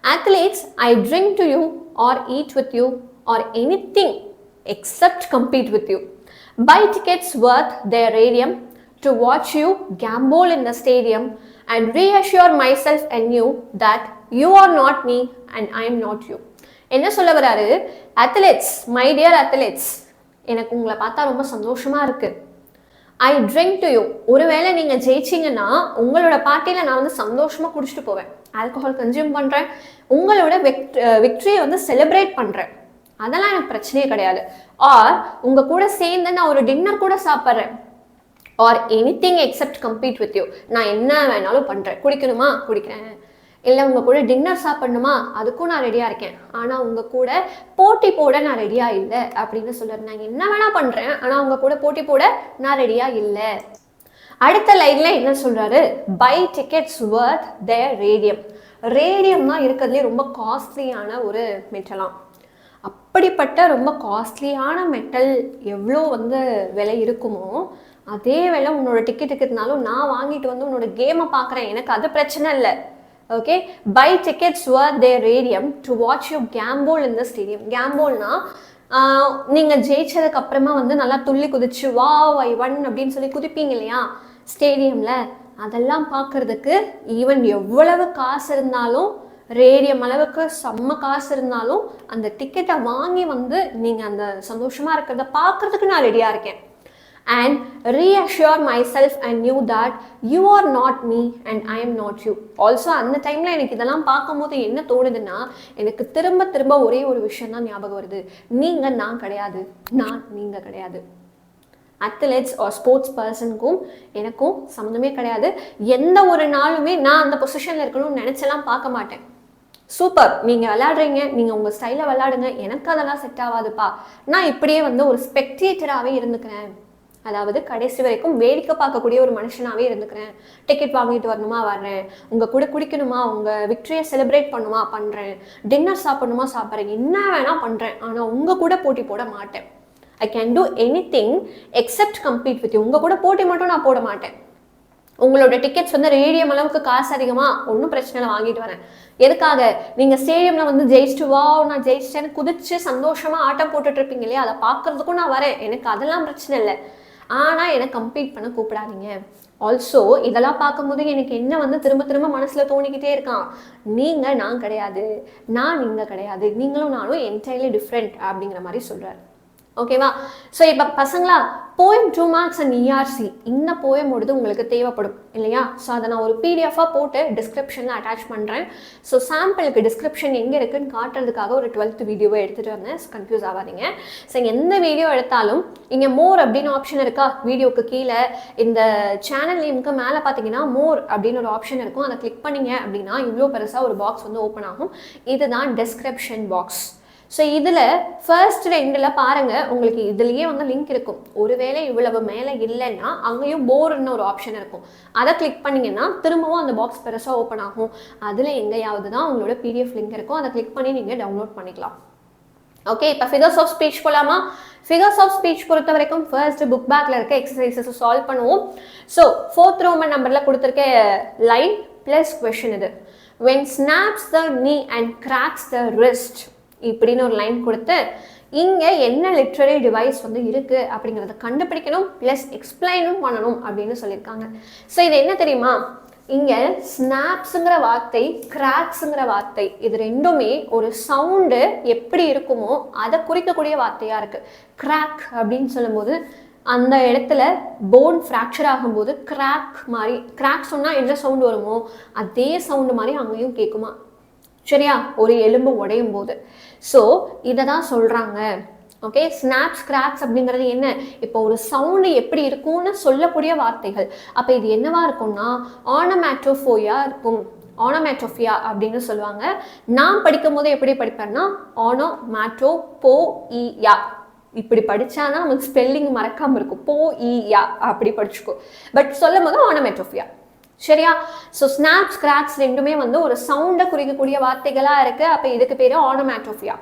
athletes, I drink to you or eat with you or anything except compete with you. Buy tickets worth their radium to watch you gamble in the stadium and reassure myself and you that you are not me and I am not you. என்ன சொல்ல வராரு? Athletes, my dear athletes, எனக்கு உங்களை பார்த்தா ரொம்ப சந்தோஷமா இருக்கு. ஐ drink to you, ஒருவேளை நீங்க ஜெயிச்சிங்கன்னா உங்களோட பார்ட்டியில் நான் வந்து சந்தோஷமா குடிச்சிட்டு போவேன், ஆல்கஹால் கன்சியூம் பண்றேன், உங்களோட விக்டரியை வந்து செலிப்ரேட் பண்றேன், அதெல்லாம் எனக்கு பிரச்சனையே கிடையாது. ஆர் உங்க கூட சேர்ந்து நான் ஒரு டின்னர் கூட சாப்பிட்றேன். Or anything accept compete with you, நான் என்ன வேணாலும் பண்ணுறேன். குடிக்கணுமா குடிக்கிறேன், இல்லை உங்கள் கூட டின்னர் சாப்பிடணுமா அதுக்கும் நான் ரெடியாக இருக்கேன், ஆனால் உங்கள் கூட போட்டி போட நான் ரெடியாக இல்லை அப்படின்னு சொல்லுறேன். நான் என்ன வேணால் பண்ணுறேன், ஆனால் உங்கள் கூட போட்டி போட நான் ரெடியாக இல்லை. அடுத்த லைனில் என்ன சொல்கிறாரு? Buy tickets worth their radium. Radium தான் இருக்கிறதுலே ரொம்ப காஸ்ட்லியான ஒரு மெட்டலாம். அப்படிப்பட்ட ரொம்ப காஸ்ட்லியான மெட்டல் எவ்வளோ வந்து விலை இருக்குமோ அதே வேலை உன்னோட டிக்கெட் இருக்கிறதுனாலும் நான் வாங்கிட்டு வந்து உன்னோட கேமை பார்க்குறேன், எனக்கு அது பிரச்சனை இல்லை. Okay, buy tickets worth their radium to watch you gamble in the stadium. கேம்போல்னா நீங்கள் ஜெயிச்சதுக்கு அப்புறமா வந்து நல்லா துள்ளி குதிச்சு வாவ் ஐ ஒன் அப்படின்னு சொல்லி குதிப்பீங்க இல்லையா ஸ்டேடியமில், அதெல்லாம் பார்க்குறதுக்கு ஈவன் எவ்வளவு காசு இருந்தாலும், ரேடியம் அளவுக்கு செம்ம காசு இருந்தாலும் அந்த டிக்கெட்டை வாங்கி வந்து நீங்கள் அந்த சந்தோஷமாக இருக்கிறத பார்க்குறதுக்கு நான் ரெடியாக இருக்கேன். And reassure myself and you that you are not me and I am not you. Also அந்த டைமில் எனக்கு இதெல்லாம் பார்க்கும்போது என்ன தோணுதுன்னா, எனக்கு திரும்ப திரும்ப ஒரே ஒரு விஷயம் தான் ஞாபகம் வருது. நீங்கள் நான் கிடையாது, நான் நீங்கள் கிடையாது. அத்லெட்ஸ் ஆர் ஸ்போர்ட்ஸ் பர்சனுக்கும் எனக்கும் சம்மந்தமே கிடையாது. எந்த ஒரு நாளுமே நான் அந்த பொசிஷனில் இருக்கணும்னு நினச்செல்லாம் பார்க்க மாட்டேன். சூப்பர், நீங்கள் விளையாடுறீங்க, நீங்கள் உங்கள் ஸ்டைலில் விளையாடுங்க, எனக்கு அதெல்லாம் செட் ஆகாதுப்பா, நான் இப்படியே வந்து ஒரு ஸ்பெக்டேட்டராகவே இருந்துக்கிறேன். அதாவது கடைசி வரைக்கும் வேடிக்கை பார்க்கக்கூடிய ஒரு மனுஷனாகவே இருந்துக்கிறேன். டிக்கெட் வாங்கிட்டு வரணுமா வர்றேன், உங்கள் கூட குடிக்கணுமா, உங்கள் விக்டரியை செலிப்ரேட் பண்ணுமா பண்ணுறேன், டின்னர் சாப்பிடணுமா சாப்பிட்றேன், என்ன வேணால் பண்ணுறேன், ஆனால் உங்கள் கூட போட்டி போட மாட்டேன். I can do any thing accept compete with you. உங்கள் கூட போட்டி மட்டும் நான் போட மாட்டேன். உங்களோட டிக்கெட்ஸ் வந்து ரேடியம் அளவுக்கு காசு அதிகமாக ஒன்றும் பிரச்சனை இல்லை, வாங்கிட்டு வரேன். எதுக்காக? நீங்கள் ஸ்டேடியமில் வந்து ஜெயிச்சுட்டு வா நான் ஜெயிச்சிட்டேன்னு குதிச்சு சந்தோஷமாக ஆட்டம் போட்டுட்டு இருப்பீங்க இல்லையா, அதை பார்க்குறதுக்கும் நான் வரேன், எனக்கு அதெல்லாம் பிரச்சனை இல்லை. ஆனால் என்னை கம்பீட் பண்ண கூப்பிடாதீங்க. ஆல்சோ இதெல்லாம் பார்க்கும்போது எனக்கு என்ன வந்து திரும்ப திரும்ப மனசில் தோணிக்கிட்டே இருக்கான், நீங்கள் நான் கிடையாது, நான் நீங்கள் கிடையாது, நீங்களும் நானும் என்டையர்லி டிஃப்ரெண்ட் அப்படிங்கிற மாதிரி சொல்கிறார். ஓகேவா? ஸோ இப்போ பசங்களா, போயம் 2 marks அண்ட் ERC இந்த போயமோடது உங்களுக்கு தேவைப்படும் இல்லையா? ஸோ அதை நான் ஒரு பிடிஎஃபாக போட்டு டிஸ்கிரிப்ஷனில் அட்டாச் பண்ணுறேன். ஸோ சாம்பிளுக்கு டிஸ்கிரிப்ஷன் எங்கே இருக்குன்னு காட்டுறதுக்காக ஒரு 12th வீடியோவை எடுத்துகிட்டு வந்தேன், கன்ஃபியூஸ் ஆகாதீங்க. ஸோ எந்த வீடியோ எடுத்தாலும் இங்கே மோர் அப்படின்னு ஆப்ஷன் இருக்கா, வீடியோக்கு கீழே இந்த சேனல் நேமுக்கு மேலே பார்த்தீங்கன்னா மோர் அப்படின்னு ஒரு ஆப்ஷன் இருக்கும், அதை கிளிக் பண்ணிங்க அப்படின்னா இவ்வளோ பெருசாக ஒரு பாக்ஸ் வந்து ஓப்பன் ஆகும். இதுதான் டிஸ்கிரிப்ஷன் பாக்ஸ். ஸோ இதில் ஃபர்ஸ்ட் 2ல் பாருங்கள், உங்களுக்கு இதுலேயே வந்து லிங்க் இருக்கும். ஒருவேளை இவ்வளவு மேலே இல்லைன்னா அங்கேயும் போர்ன்னு ஒரு ஆப்ஷன் இருக்கும், அதை கிளிக் பண்ணிங்கன்னா திரும்பவும் அந்த பாக்ஸ் பெருசாக ஓப்பன் ஆகும். அதில் எங்கேயாவது தான் உங்களோட பிடிஎஃப் லிங்க் இருக்கும், அதை கிளிக் பண்ணி நீங்கள் டவுன்லோட் பண்ணிக்கலாம். ஓகே, இப்போ ஃபிகர்ஸ் ஆஃப் ஸ்பீச் போகலாமா? ஃபிகர்ஸ் ஆஃப் ஸ்பீச் பொறுத்த வரைக்கும் ஃபர்ஸ்ட் புக் பேக்கில் இருக்க எக்ஸசைசஸ் சால்வ் பண்ணுவோம். ஸோ 4th ரோமன் நம்பரில் கொடுத்துருக்க லைன் ப்ளஸ் கொஷின் இது. when snaps the knee and cracks the wrist இப்படின்னு ஒரு லைன் கொடுத்து இங்கே என்ன லிட்ரரி டிவைஸ் வந்து இருக்குது அப்படிங்கிறத கண்டுபிடிக்கணும், ப்ளஸ் எக்ஸ்பிளைனும் பண்ணணும் அப்படின்னு சொல்லியிருக்காங்க. ஸோ இது என்ன தெரியுமா, இங்கே ஸ்னாப்ஸுங்கிற வார்த்தை, கிராக்ஸுங்கிற வார்த்தை, இது ரெண்டுமே ஒரு சவுண்டு எப்படி இருக்குமோ அதை குறிக்கக்கூடிய வார்த்தையாக இருக்குது. கிராக் அப்படின்னு சொல்லும்போது அந்த இடத்துல போன் ஃப்ராக்சர் ஆகும்போது கிராக் மாதிரி, கிராக் சொன்னால் என்ன சவுண்டு வருமோ அதே சவுண்டு மாதிரி அங்கேயும் கேட்குமா, சரியா, ஒரு எலும்பு உடையும் போது. ஸோ இதை தான் சொல்கிறாங்க. ஓகே, ஸ்னாப்ஸ் கிராக்ஸ் அப்படிங்கிறது என்ன, இப்போ ஒரு சவுண்டு எப்படி இருக்கும்னு சொல்லக்கூடிய வார்த்தைகள். அப்போ இது என்னவா இருக்கும்னா ஆனோமேட்டோஃபோயா இருக்கும், ஆனோமேட்டோஃபியா அப்படின்னு சொல்லுவாங்க. நான் படிக்கும் போது எப்படி படிப்பேன்னா ஆனோமேட்டோபோஇயா இப்படி படித்தானா நமக்கு ஸ்பெல்லிங் மறக்காமல் இருக்கும், போஇயா அப்படி படிச்சுக்கோ. பட் சொல்லும் போது ஆனோமேட்டோஃபியா, சரியா? ஸோ ஸ்னாப்ஸ் கிராக்ஸ் ரெண்டுமே வந்து ஒரு சவுண்டை குறிக்கக்கூடிய வார்த்தைகளாக இருக்குது. அப்போ இதுக்கு பேர் ஆனோமேட்டோஃபியா,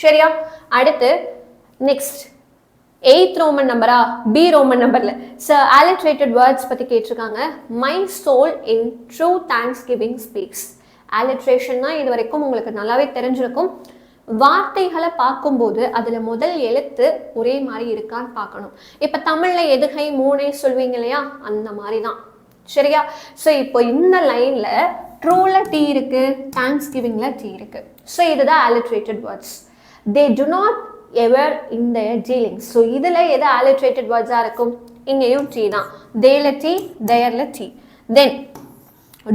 சரியா? அடுத்து நெக்ஸ்ட் 8th ரோமன் நம்பரா, பி ரோமன் நம்பரில் ஸோ alliterated வேர்ட்ஸ் பற்றி கேட்டிருக்காங்க. My soul in true thanksgiving speaks. alliteration தான் இது வரைக்கும் உங்களுக்கு நல்லாவே தெரிஞ்சிருக்கும். வார்த்தைகளை பார்க்கும்போது அதில் முதல் எழுத்து ஒரே மாதிரி இருக்கான்னு பார்க்கணும். இப்போ தமிழில் எதுகை 3 சொல்வீங்க இல்லையா, அந்த மாதிரி தான், சரியா? ஸோ இப்போ இந்த லைனில் ட்ரூவில் டி இருக்குது, தேங்க்ஸ்கிவிங்கில் டி இருக்குது. ஸோ இதுதான் alliterated words. They do not ever in their dealings. So இதில் எது alliterated வேர்ட்ஸாக இருக்கும், இங்கேயும் டி தான், தேல டி, தேர்ல டி. தென்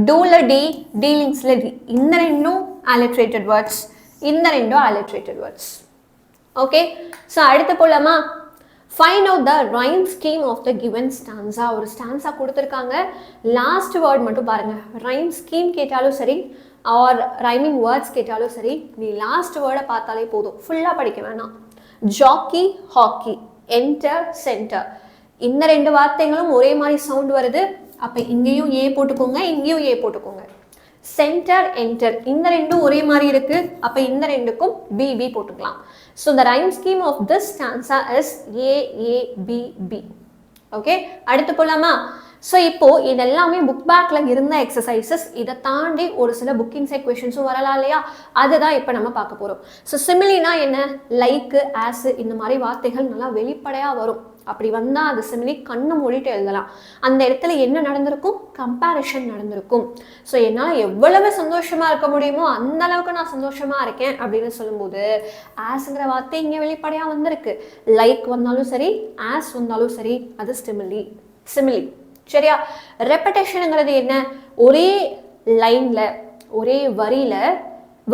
டூல டி, டீலிங்ஸில் டி. இந்த ரெண்டும் alliterated வேர்ட்ஸ், இந்த ரெண்டும் alliterated வேர்ட்ஸ். ஓகே, ஸோ அடுத்து போகலாமா? Find out the rhyme scheme of the given stanza. ஒரு ஸ்டான்ஸா கொடுத்துருக்காங்க, லாஸ்ட் வேர்ட் மட்டும் பாருங்கள். ரைம் ஸ்கீம் கேட்டாலும் சரி ஆர் ரைமிங் வேர்ட்ஸ் கேட்டாலும் சரி, நீ லாஸ்ட் வேர்டை பார்த்தாலே போதும், ஃபுல்லாக படிக்க வேணாம். ஜாக்கி, ஹாக்கி, என்டர், சென்டர், இந்த 2 வார்த்தைகளும் ஒரே மாதிரி சவுண்ட் வருது. அப்போ இங்கேயும் ஏ போட்டுக்கோங்க, இங்கேயும் ஏ போட்டுக்கோங்க. சென்டர் என்டர் இந்த ரெண்டும் ஒரே மாதிரி இருக்கு. அப்ப இந்த ரெண்டுக்கும் பிபி போட்டுக்கலாம். So the rhyme scheme of this stanza is AABB. Okay, அடுத்து போலாமா? ஸோ இப்போ இது எல்லாமே புக் பேக்ல இருந்த எக்ஸசைசஸ். இதை தாண்டி ஒரு சில புக்கிங் சைட் கொஷின்ஸும் வரலாம் இல்லையா? அதுதான் இப்போ நம்ம பார்க்க போறோம். ஸோ சிமிலினா என்ன? லைக், ஆஸ் இந்த மாதிரி வார்த்தைகள் நல்லா வெளிப்படையா வரும். அப்படி வந்தா அது சிமிலி கண்ணு மூடிட்டு எழுதலாம். அந்த இடத்துல என்ன நடந்திருக்கும்? கம்பேரிஷன் நடந்திருக்கும். ஸோ என்னால் எவ்வளவு சந்தோஷமா இருக்க முடியுமோ அந்த அளவுக்கு நான் சந்தோஷமா இருக்கேன் அப்படின்னு சொல்லும்போது ஆஸ்ங்கிற வார்த்தை இங்கே வெளிப்படையா வந்திருக்கு. லைக் வந்தாலும் சரி, ஆஸ் வந்தாலும் சரி, அது சிமிலி. சரியா? ரெப்படேஷனுங்கிறது என்ன? ஒரே லைன்ல ஒரே வரியில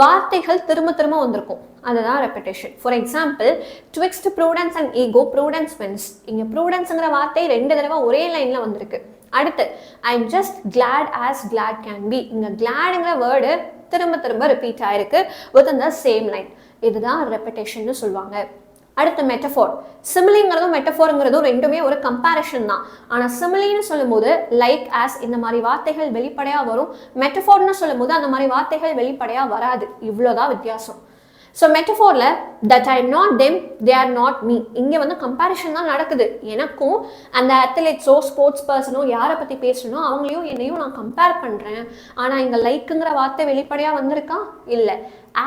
வார்த்தைகள் திரும்ப திரும்ப வந்திருக்கும். அதுதான் repetition. For example, twixt prudence and ego prudence wins. இங்கே ப்ரூடன்ஸுங்கிற வார்த்தை 2 தடவை ஒரே லைன்ல வந்திருக்கு. அடுத்து I am just glad as glad can be. இங்கே கிளாடுங்கிற வேர்டு திரும்ப திரும்ப ரிப்பீட் ஆயிருக்கு வித் இந்த சேம் லைன். இதுதான் ரெப்படேஷன் சொல்லுவாங்க. அடுத்து மெட்டஃபோர். சிமிலிங்கிறதும் மெட்டஃபோருங்கிறதும் ரெண்டுமே ஒரு கம்பேரிஷன் தான். ஆனால் சிமிலின்னு சொல்லும்போது லைக், ஆஸ் இந்த மாதிரி வார்த்தைகள் வெளிப்படையாக வரும். மெட்டஃபோர்னு சொல்லும்போது அந்த மாதிரி வார்த்தைகள் வெளிப்படையாக வராது. இவ்வளோதான் வித்தியாசம். ஸோ மெட்டஃபோரில் that I am not them, they are not me. இங்கே வந்து கம்பேரிஷன் தான் நடக்குது. எனக்கும் அந்த அத்லெட்ஸோ ஸ்போர்ட்ஸ் பர்சனோ யாரை பற்றி பேசணும் அவங்களையும் என்னையும் நான் கம்பேர் பண்ணுறேன். ஆனால் இங்கே லைக்குங்கிற வார்த்தை வெளிப்படையாக வந்திருக்கா? இல்லை.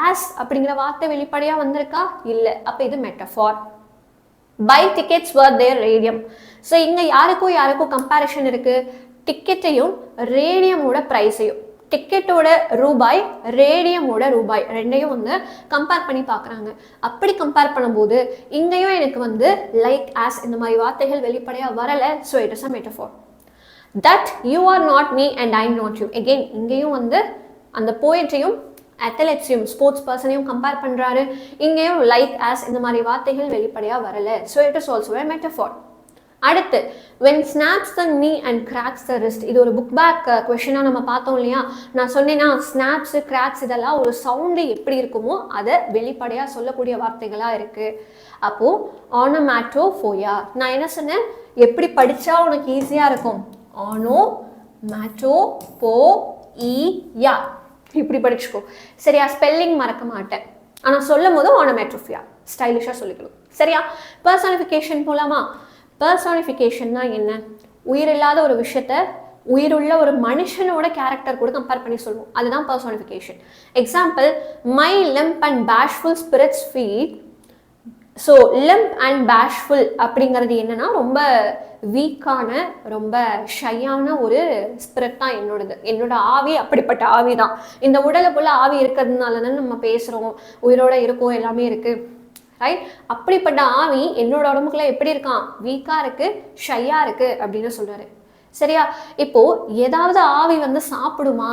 ஆஸ் அப்படிங்கிற வார்த்தை வெளிப்படையாக வந்திருக்கா? இல்லை. அப்போ இது metaphor. Buy tickets worth their radium. So இங்கே யாருக்கும் கம்பேரிஷன் இருக்குது. டிக்கெட்டையும் ரேடியமோட ப்ரைஸையும். டிக்கெட்டோட ரூபாய், ரேடியமோட ரூபாய் ரெண்டையும் வந்து கம்பேர் பண்ணி பார்க்குறாங்க. அப்படி கம்பேர் பண்ணும்போது இங்கேயும் எனக்கு வந்து லைக், ஆஸ் இந்த மாதிரி வார்த்தைகள் வெளிப்படையாக வரலை. So it is a மெட்டஃபார். That you are not me and I am not you. Again இங்கேயும் வந்து அந்த போயட்ரியும் அத்லெட்ஸையும் ஸ்போர்ட்ஸ் பர்சனையும் கம்பேர் பண்ணுறாரு. இங்கேயும் லைக், ஆஸ் இந்த மாதிரி வார்த்தைகள் வெளிப்படையாக வரலை. So it is also a மெட்டஃபார். அடுத்து when snaps the knee and cracks the wrist. இது ஒரு புக் பேக் கொஷனாக நம்ம பார்த்தோம் இல்லையா? நான் சொன்னேன்னா ஸ்னாப்ஸ், கிராக்ஸ் இதெல்லாம் ஒரு சவுண்டு எப்படி இருக்குமோ அதை வெளிப்படையாக சொல்லக்கூடிய வார்த்தைகளாக இருக்குது. அப்போது onomatopoeia. நான் என்ன சொன்னேன்? எப்படி படித்தா உனக்கு ஈஸியாக இருக்கும்? onomatopoeia இப்படி படிச்சுக்கோ. சரியா? ஸ்பெல்லிங் மறக்க மாட்டேன். ஆனால் சொல்லும் போது onomatopoeia ஸ்டைலிஷாக சொல்லிக்கணும். சரியா? பர்சனிஃபிகேஷன் போலாமா? பர்சனிஃபிகேஷன்னா என்ன? உயிரில்லாத ஒரு விஷயத்த உயிருள்ள ஒரு மனுஷனோட கேரக்டர் கூட கம்பேர் பண்ணி சொல்லுவோம். அதுதான் personification. Example, my limp and bashful spirits feed. So limp and bashful அப்படிங்கிறது என்னன்னா ரொம்ப வீக்கான, ரொம்ப ஷையான ஒரு ஸ்பிரிட் தான் என்னோடது. என்னோட ஆவி அப்படிப்பட்ட ஆவி தான். இந்த உடலுக்குள்ள ஆவி இருக்கிறதுனால தான் நம்ம பேசுகிறோம், உயிரோட இருக்கோம், எல்லாமே இருக்குது. ரைட்? அப்படிப்பட்ட ஆவி என்னோட உடம்புக்குள்ள எப்படி இருக்கான்? வீக்காக இருக்குது, ஷையாக இருக்குது அப்படின்னு சொல்கிறாரு. சரியா? இப்போது ஏதாவது ஆவி வந்து சாப்பிடுமா?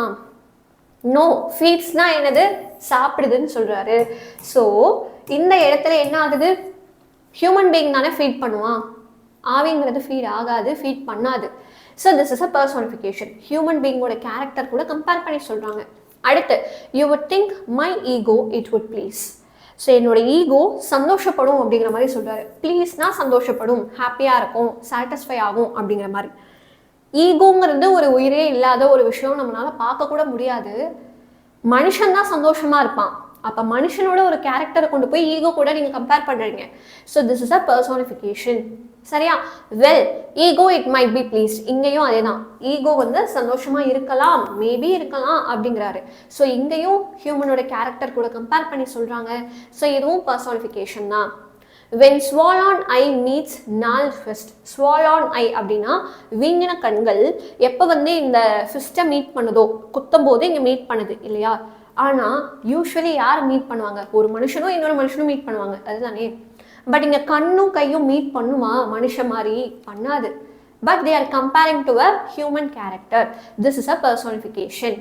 நோ. ஃபீட்ஸ்னா என்னது? சாப்பிடுதுன்னு சொல்கிறாரு. ஸோ இந்த இடத்துல என்ன ஆகுது? ஹியூமன் பீயிங் தானே ஃபீட் பண்ணுவான். ஆவிங்கிறது ஃபீட் ஆகாது, ஃபீட் பண்ணாது. So this is a personification. Human பீயிங்கோட கேரக்டர் கூட கம்பேர் பண்ணி சொல்கிறாங்க. அடுத்து, you would think my ego it would please. So என்னோட ஈகோ சந்தோஷப்படும் அப்படிங்கிற மாதிரி சொல்கிறாரு. ப்ளீஸ்னா சந்தோஷப்படும், ஹாப்பியாக இருக்கும், சாட்டிஸ்ஃபை ஆகும் அப்படிங்கிற மாதிரி. ஈகோங்கிறது ஒரு உயிரே இல்லாத ஒரு விஷயம், நம்மளால பார்க்கக்கூட முடியாது. மனுஷன் தான் சந்தோஷமாக இருப்பான். அப்போ மனுஷனோட ஒரு கேரக்டரை கொண்டு போய் ஈகோ கூட நீங்கள் கம்பேர் பண்ணுறீங்க. So this is a personification. சரியா? Well, ego it might be pleased. இங்கேயும் அதே தான். ஈகோ வந்து சந்தோஷமாக இருக்கலாம், மேபி இருக்கலாம் அப்படிங்கிறாரு. ஸோ இங்கேயும் ஹியூமனோட கேரக்டர் கூட கம்பேர் பண்ணி சொல்கிறாங்க. ஸோ இதுவும் பர்சனிஃபிகேஷன் தான். when swollen eye meets gnarled fist. swollen eye அப்படின்னா வீங்கின கண்கள் எப்போ வந்து இந்த ஃபிஸ்ட்டை மீட் பண்ணுதோ, குத்தும் போது இங்கே மீட் பண்ணுது இல்லையா? ஆனால் யூஸ்வலி யார் மீட் பண்ணுவாங்க? ஒரு மனுஷனும் இன்னொரு மனுஷனும் மீட் பண்ணுவாங்க, அதுதானே? பட் இங்கே கண்ணும் கையும் மீட் பண்ணுமா? மனுஷன் மாதிரி பண்ணாது. But they are comparing to a human character. This is a personification.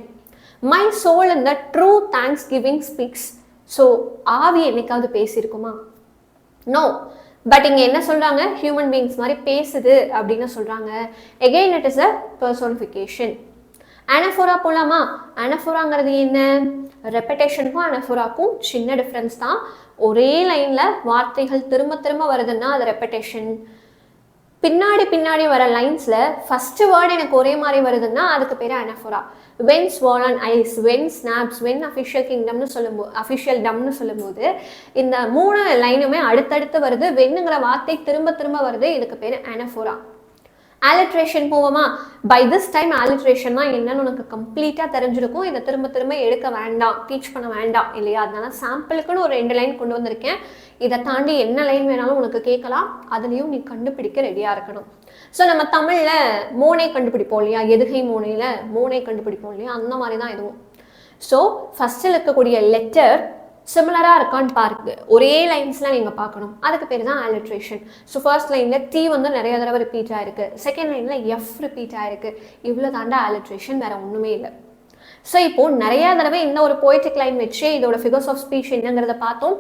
My soul in the true thanksgiving speaks. So ஆவி என்னைக்காவது பேசியிருக்குமா? நோ. பட் இங்கே என்ன சொல்கிறாங்க? ஹியூமன் பீயிங்ஸ் மாதிரி பேசுது அப்படின்னு சொல்கிறாங்க. Again it is a personification. Anaphora போலாமா? அனஃபோராங்கிறது என்ன? ரெப்படேஷனுக்கும் அனஃபோராக்கும் சின்ன டிஃப்ரென்ஸ் தான். ஒரே லைனில் வார்த்தைகள் திரும்ப திரும்ப வருதுன்னா அது ரெப்படேஷன். பின்னாடி பின்னாடி வர லைன்ஸில் ஃபஸ்ட்டு வேர்டு எனக்கு ஒரே மாதிரி வருதுன்னா அதுக்கு பேர் anaphora. When swollen eyes, when snaps, when official கிங்டம்னு அஃபிஷியல் டம்னு சொல்லும்போது இந்த 3 லைனுமே அடுத்தடுத்து வருது. வென்னுங்கிற வார்த்தை திரும்ப திரும்ப வருது. இதுக்கு பேர் அனஃபோரா. ஆலிட்ரேஷன் போவோமா? பை திஸ் டைம் ஆலிட்ரேஷன்னா என்னன்னு உனக்கு கம்ப்ளீட்டாக தெரிஞ்சிருக்கும். இதை திரும்ப திரும்ப எடுக்க வேண்டாம், டீச் பண்ண வேண்டாம் இல்லையா? அதனால சாம்பிளுக்குன்னு ஒரு 2 லைன் கொண்டு வந்திருக்கேன். இதை தாண்டி என்ன லைன் வேணாலும் உனக்கு கேட்கலாம். அதுலேயும் நீ கண்டுபிடிக்க ரெடியாக இருக்கணும். ஸோ நம்ம தமிழில் மோனை கண்டுபிடிப்போம் இல்லையா? எதுகை மோனையில் மோனை கண்டுபிடிப்போம் இல்லையா? அந்த மாதிரி தான் இதுவும். ஸோ ஃபஸ்ட்டில் இருக்கக்கூடிய லெட்டர் சிமிலராக இருக்கான்னு பாருக்கு. ஒரே லைன்ஸ்லாம் நீங்கள் பார்க்கணும். அதுக்கு பேர் தான் ஆலிட்ரேஷன். ஸோ ஃபர்ஸ்ட் லைனில் டி வந்து நிறைய தடவை ரிப்பீட் ஆயிருக்கு. செகண்ட் லைனில் எஃப் ரிப்பீட் ஆயிருக்கு. இவ்வளோ தாண்டா ஆலிட்ரேஷன், வேறு ஒன்றுமே இல்லை. ஸோ இப்போது நிறையா தடவை இந்த ஒரு போய்டிக் லைன் வச்சு இதோட ஃபிகர்ஸ் ஆஃப் ஸ்பீச் என்னங்கிறத பார்த்தோம்.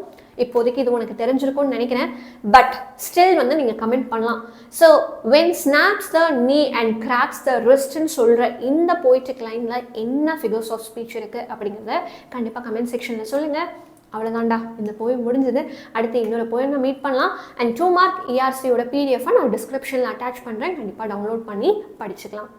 இப்போதைக்கு இது உனக்கு தெரிஞ்சிருக்கும்னு நினைக்கிறேன். பட் ஸ்டில் வந்து நீங்கள் கமெண்ட் பண்ணலாம். ஸோ வென் ஸ்னாப்ஸ் த நீ அண்ட் கிராக்ஸ் த ரிஸ்ட்னு சொல்கிற இந்த போய்டிக் லைனில் என்ன ஃபிகர்ஸ் ஆஃப் ஸ்பீச் இருக்குது அப்படிங்கிறத கண்டிப்பாக கமெண்ட் செக்ஷனில் சொல்லுங்கள். அவ்வளோதான்டா, இந்த போயம் முடிஞ்சது. அடுத்து இன்னொரு போயம் மீட் பண்ணலாம். அண்ட் 2 மார்க் ERCயோட PDF நான் டிஸ்கிரிப்ஷனில் அட்டாச் பண்ணுறேன். கண்டிப்பாக டவுன்லோட் பண்ணி படிச்சுக்கலாம்.